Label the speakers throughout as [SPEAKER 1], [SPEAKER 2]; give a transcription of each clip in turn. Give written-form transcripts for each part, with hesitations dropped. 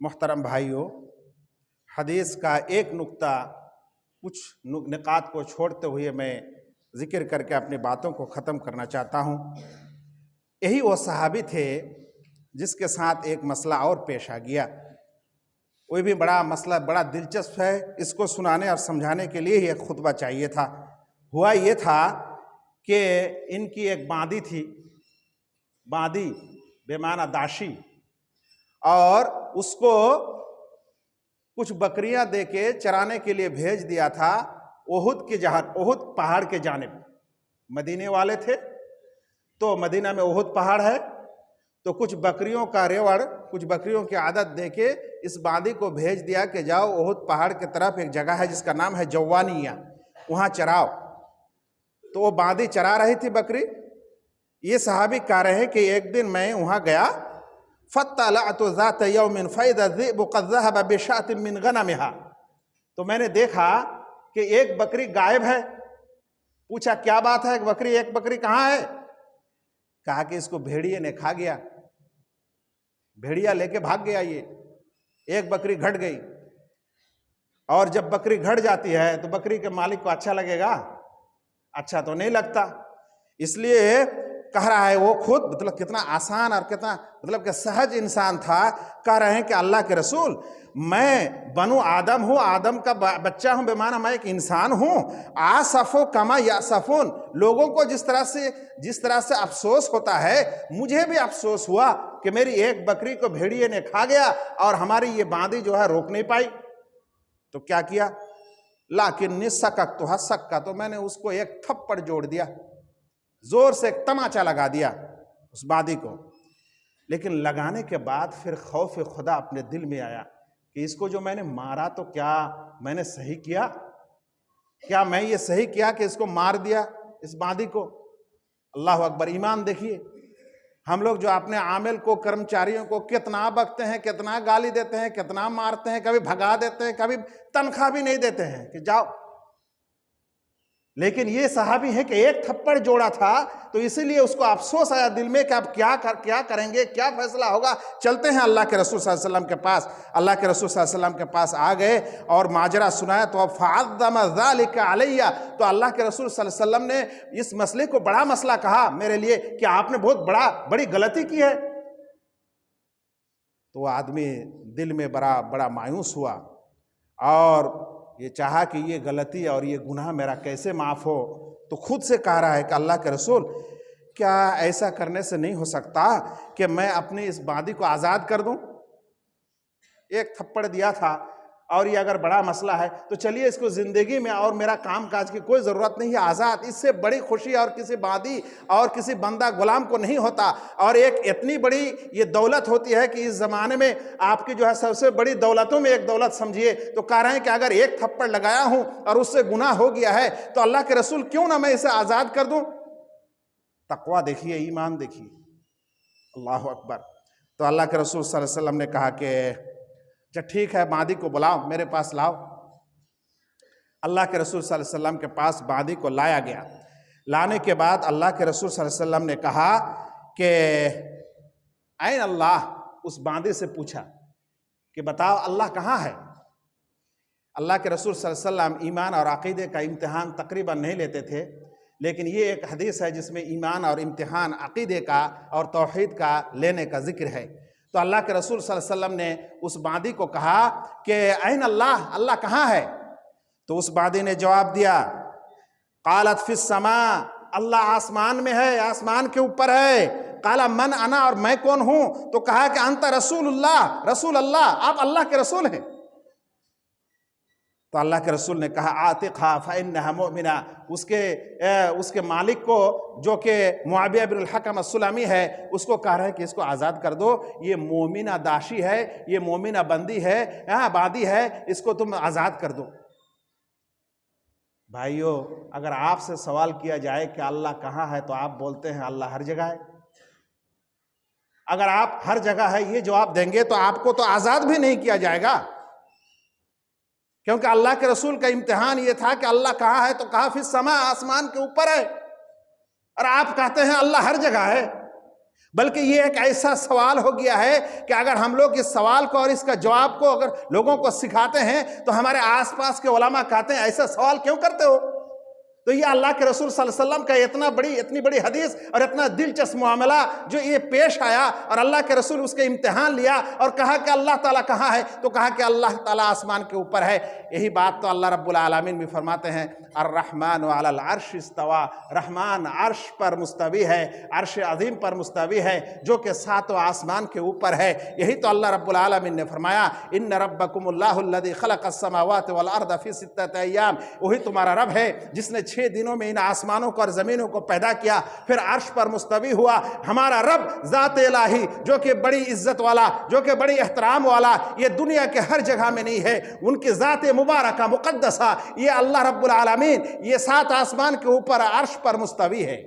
[SPEAKER 1] محترم بھائیوں، حدیث کا ایک نقطہ کچھ نکات کو چھوڑتے ہوئے میں ذکر کر کے اپنی باتوں کو ختم کرنا چاہتا ہوں۔ یہی وہ صحابی تھے جس کے ساتھ ایک مسئلہ اور پیش آ گیا۔ وہ بھی بڑا مسئلہ بڑا دلچسپ ہے، اس کو سنانے اور سمجھانے کے لیے ہی ایک خطبہ چاہیے تھا۔ ہوا یہ تھا کہ ان کی ایک باندی تھی، باندی بے معنی داشی، اور اس کو کچھ بکریاں دے کے چرانے کے لیے بھیج دیا تھا احد پہاڑ کے جانب۔ مدینے والے تھے تو مدینہ میں احد پہاڑ ہے، تو کچھ بکریوں کا ریوڑ، کچھ بکریوں کی عادت دے کے اس باندی کو بھیج دیا کہ جاؤ احد پہاڑ کی طرف ایک جگہ ہے جس کا نام ہے جوانیہ، وہاں چراؤ۔ تو وہ باندی چرا رہی تھی بکری۔ یہ صحابی کہہ رہے ہیں کہ ایک دن میں وہاں گیا، فَاطَّلَعْتُ ذَاتَ يَوْمٍ فَإِذَا الذِّئْبُ قَدْ ذَهَبَ بِشَاةٍ مِّنْ غَنَمِهَا۔ تو میں نے دیکھا کہ ایک بکری غائب ہے۔ پوچھا کیا بات ہے، ایک بکری کہاں ہے؟ کہا کہ اس کو بھیڑیے نے کھا گیا، بھیڑیا لے کے بھاگ گیا، یہ ایک بکری گھٹ گئی۔ اور جب بکری گھٹ جاتی ہے تو بکری کے مالک کو اچھا لگے گا؟ اچھا تو نہیں لگتا، اس لیے کہہ رہا ہے وہ خود، مطلب کتنا آسان اور کتنا مطلب کہ سہج انسان تھا۔ کہہ رہے ہیں کہ اللہ کے رسول، میں بنو آدم ہوں، آدم کا بچہ ہوں، بے معنی میں ایک انسان ہوں۔ آصفو کما یاسفون، لوگوں کو جس طرح سے افسوس ہوتا ہے مجھے بھی افسوس ہوا کہ میری ایک بکری کو بھیڑیے نے کھا گیا اور ہماری یہ باندی جو ہے روک نہیں پائی۔ تو کیا کیا؟ لیکن سککتھا سکا، تو میں نے اس کو ایک تھپڑ جوڑ دیا، زور سے ایک تماچا لگا دیا اس باندی کو۔ لیکن لگانے کے بعد پھر خوف خدا اپنے دل میں آیا کہ اس کو جو میں نے مارا تو کیا میں نے صحیح کیا؟ کیا میں یہ صحیح کیا کہ اس کو مار دیا، اس باندی کو؟ اللہ اکبر! ایمان دیکھیے، ہم لوگ جو اپنے عامل کو، کرمچاریوں کو کتنا بکتے ہیں، کتنا گالی دیتے ہیں، کتنا مارتے ہیں، کبھی بھگا دیتے ہیں، کبھی تنخواہ بھی نہیں دیتے ہیں کہ جاؤ۔ لیکن یہ صحابی ہے کہ ایک تھپڑ جوڑا تھا، تو اسی لیے اس کو افسوس آیا دل میں کہ اب کیا کریں گے، کیا فیصلہ ہوگا؟ چلتے ہیں اللہ کے رسول صلی اللہ علیہ وسلم کے پاس۔ اللہ کے رسول صلی اللہ علیہ وسلم کے پاس آ گئے اور ماجرا سنایا تو فَعَظَّمَ ذَلِكَ عَلَيَّ، تو اللہ کے رسول صلی اللہ علیہ وسلم نے اس مسئلے کو بڑا مسئلہ کہا میرے لیے کہ آپ نے بہت بڑی غلطی کی ہے۔ تو وہ آدمی دل میں بڑا مایوس ہوا اور یہ چاہا کہ یہ غلطی اور یہ گناہ میرا کیسے معاف ہو۔ تو خود سے کہہ رہا ہے کہ اللہ کے رسول، کیا ایسا کرنے سے نہیں ہو سکتا کہ میں اپنی اس باندی کو آزاد کر دوں؟ ایک تھپڑ دیا تھا اور یہ اگر بڑا مسئلہ ہے تو چلیے اس کو زندگی میں اور میرا کام کاج کی کوئی ضرورت نہیں ہے، آزاد۔ اس سے بڑی خوشی اور کسی باندی اور کسی بندہ غلام کو نہیں ہوتا۔ اور ایک اتنی بڑی یہ دولت ہوتی ہے کہ اس زمانے میں آپ کی جو ہے سب سے بڑی دولتوں میں ایک دولت سمجھیے۔ تو کہہ رہے ہیں کہ اگر ایک تھپڑ لگایا ہوں اور اس سے گناہ ہو گیا ہے تو اللہ کے رسول کیوں نہ میں اسے آزاد کر دوں؟ تقویٰ دیکھیے، ایمان دیکھیے، اللہ اکبر! تو اللہ کے رسول صلی اللہ علیہ وسلم نے کہا کہ اچھا ٹھیک ہے، باندی کو بلاؤ، میرے پاس لاؤ۔ اللہ کے رسول صلی اللہ علیہ وسلم کے پاس باندی کو لایا گیا۔ لانے کے بعد اللہ کے رسول صلی اللہ علیہ وسلم نے کہا کہ این اللہ، اس باندی سے پوچھا کہ بتاؤ اللہ کہاں ہے؟ اللہ کے رسول صلی اللہ علیہ وسلم ایمان اور عقیدے کا امتحان تقریباً نہیں لیتے تھے، لیکن یہ ایک حدیث ہے جس میں ایمان اور امتحان عقیدے کا اور توحید کا لینے کا ذکر ہے۔ تو اللہ کے رسول صلی اللہ علیہ وسلم نے اس باندی کو کہا کہ این اللہ، اللہ کہاں ہے؟ تو اس باندی نے جواب دیا، قالت فی السماء، اللہ آسمان میں ہے، آسمان کے اوپر ہے۔ قال من انا، اور میں کون ہوں؟ تو کہا کہ انت رسول اللہ، رسول اللہ، آپ اللہ کے رسول ہیں۔ تو اللہ کے رسول نے کہا عاتقھا فإنھا مؤمنہ، اس کے مالک کو جو کہ معاویہ بن الحکم السلمی ہے، اس کو کہہ رہے ہیں کہ اس کو آزاد کر دو، یہ مومنہ داشی ہے، یہ مومنہ بندی ہے، باندی ہے، اس کو تم آزاد کر دو۔ بھائیو، اگر آپ سے سوال کیا جائے کہ اللہ کہاں ہے تو آپ بولتے ہیں اللہ ہر جگہ ہے۔ اگر آپ ہر جگہ ہے یہ جواب دیں گے تو آپ کو تو آزاد بھی نہیں کیا جائے گا، کیونکہ اللہ کے رسول کا امتحان یہ تھا کہ اللہ کہاں ہے، تو کہا فی السماء، آسمان کے اوپر ہے، اور آپ کہتے ہیں اللہ ہر جگہ ہے۔ بلکہ یہ ایک ایسا سوال ہو گیا ہے کہ اگر ہم لوگ اس سوال کو اور اس کا جواب کو اگر لوگوں کو سکھاتے ہیں تو ہمارے آس پاس کے علماء کہتے ہیں ایسا سوال کیوں کرتے ہو؟ تو یہ اللہ کے رسول صلی اللہ علیہ وسلم کا اتنی بڑی حدیث اور اتنا دلچسپ معاملہ جو یہ پیش آیا اور اللہ کے رسول اس کے امتحان لیا اور کہا کہ اللہ تعالیٰ کہاں ہے؟ تو کہا کہ اللہ تعالیٰ آسمان کے اوپر ہے۔ یہی بات تو اللہ رب العالمین بھی فرماتے ہیں الرحمن علی العرش استوى، رحمان عرش پر مستوی ہے، عرش عظیم پر مستوی ہے جو کہ ساتوں آسمان کے اوپر ہے۔ یہی تو اللہ رب العالمین نے فرمایا ان ربکم اللہ الذی خلق السماوات والارض فی ستۃ ایام، وہی تمہارا رب ہے جس نے 6 دنوں میں ان آسمانوں کو اور زمینوں کو پیدا کیا، پھر عرش پر مستوی ہوا۔ ہمارا رب ذات الہی جو کہ بڑی عزت والا، جو کہ بڑی احترام والا، یہ دنیا کے ہر جگہ میں نہیں ہے، ان کی ذات مبارکہ مقدسہ یہ اللہ رب العالمین یہ 7 آسمان کے اوپر عرش پر مستوی ہے،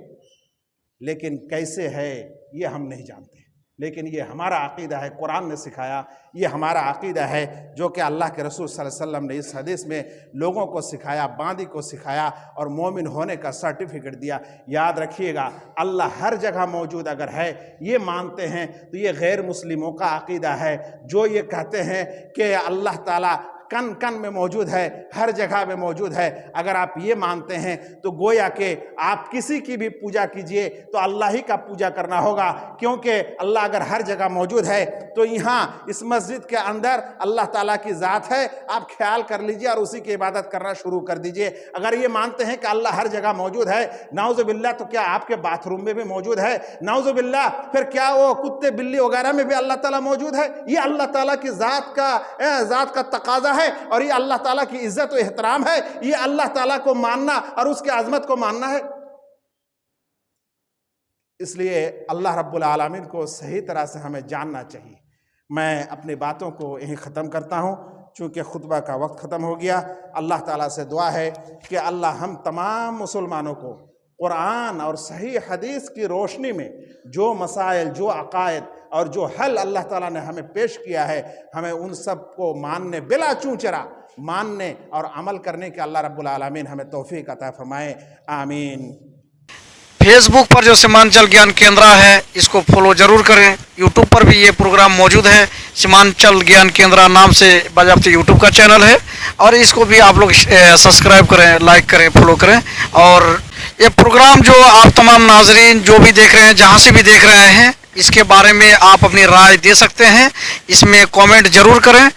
[SPEAKER 1] لیکن کیسے ہے یہ ہم نہیں جانتے، لیکن یہ ہمارا عقیدہ ہے، قرآن نے سکھایا، یہ ہمارا عقیدہ ہے جو کہ اللہ کے رسول صلی اللہ علیہ وسلم نے اس حدیث میں لوگوں کو سکھایا، باندی کو سکھایا اور مومن ہونے کا سرٹیفکیٹ دیا۔ یاد رکھیے گا اللہ ہر جگہ موجود اگر ہے یہ مانتے ہیں تو یہ غیر مسلموں کا عقیدہ ہے جو یہ کہتے ہیں کہ اللہ تعالیٰ کن کن میں موجود ہے، ہر جگہ میں موجود ہے۔ اگر آپ یہ مانتے ہیں تو گویا کہ آپ کسی کی بھی پوجا کیجئے تو اللہ ہی کا پوجا کرنا ہوگا، کیونکہ اللہ اگر ہر جگہ موجود ہے تو یہاں اس مسجد کے اندر اللہ تعالیٰ کی ذات ہے، آپ خیال کر لیجئے اور اسی کی عبادت کرنا شروع کر دیجئے۔ اگر یہ مانتے ہیں کہ اللہ ہر جگہ موجود ہے، نعوذ باللہ، تو کیا آپ کے باتھ روم میں بھی موجود ہے؟ نعوذ باللہ، پھر کیا وہ کتے بلی وغیرہ میں بھی اللہ تعالیٰ موجود ہے؟ یہ اللہ تعالیٰ کی ذات کا تقاضا ہے اور یہ اللہ تعالیٰ کی عزت و احترام ہے، یہ اللہ تعالیٰ کو ماننا اور اس کی عظمت کو ماننا ہے۔ اس لیے اللہ رب العالمین کو صحیح طرح سے ہمیں جاننا چاہیے۔ میں اپنی باتوں کو یہیں ختم کرتا ہوں چونکہ خطبہ کا وقت ختم ہو گیا۔ اللہ تعالیٰ سے دعا ہے کہ اللہ ہم تمام مسلمانوں کو قرآن اور صحیح حدیث کی روشنی میں جو مسائل، جو عقائد اور جو حل اللہ تعالیٰ نے ہمیں پیش کیا ہے، ہمیں ان سب کو ماننے، بلا چونچرا ماننے اور عمل کرنے کے اللہ رب العالمین ہمیں توفیق عطا فرمائے، آمین۔
[SPEAKER 2] فیس بک پر جو سیمانچل گیان کیندرا ہے اس کو فالو ضرور کریں۔ یوٹیوب پر بھی یہ پروگرام موجود ہے، سیمانچل گیان کیندرا نام سے باضابطہ یوٹیوب کا چینل ہے، اور اس کو بھی آپ لوگ سبسکرائب کریں، لائک کریں، فالو کریں۔ اور یہ پروگرام جو آپ تمام ناظرین جو بھی دیکھ رہے ہیں، جہاں سے بھی دیکھ رہے ہیں، اس کے بارے میں آپ اپنی رائے دے سکتے ہیں، اس میں کامنٹ ضرور کریں